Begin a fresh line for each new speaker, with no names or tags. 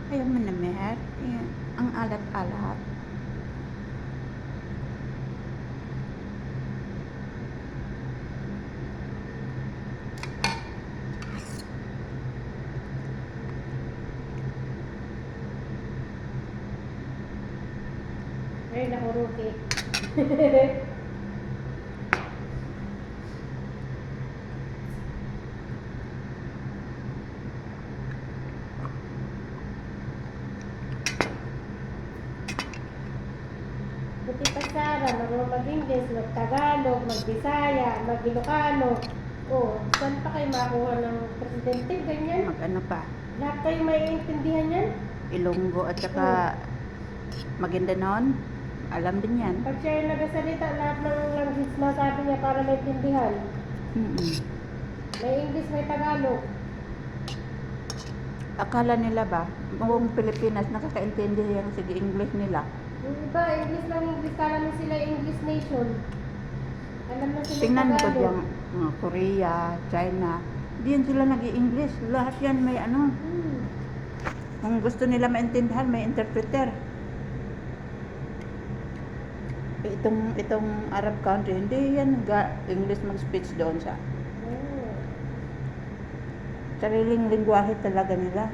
Ayaw mo na, Mer. Ang alat-alat.
Ay, naku, Ruki. Buti pa Sara, marunong mag-English, mag-Tagalog, mag-Bisaya, mag-Ilocano. Oh, saan pa kayo makuha ng presidente? Ganyan.
Mag-ano pa?
Lahat kayo maiintindihan yan?
Ilonggo at saka Maguindanon. Alam din yan.
Pag siya yung nagasalita, lahat ng language masabi niya para maintindihan. May English, may Tagalog.
Akala nila ba, buong Pilipinas nakakaintindi yung sige English nila.
Yung iba, English lang English. Kala mo sila English nation. Alam na sila
Tingnan mo ko
Tagalog.
diyang Korea, China. Di yan sila nag-i-English. Lahat yan may ano. Kung gusto nila maintindihan, may interpreter. Itong Arab country, hindi yan English mag-speech doon sa sariling lingwahe talaga nila.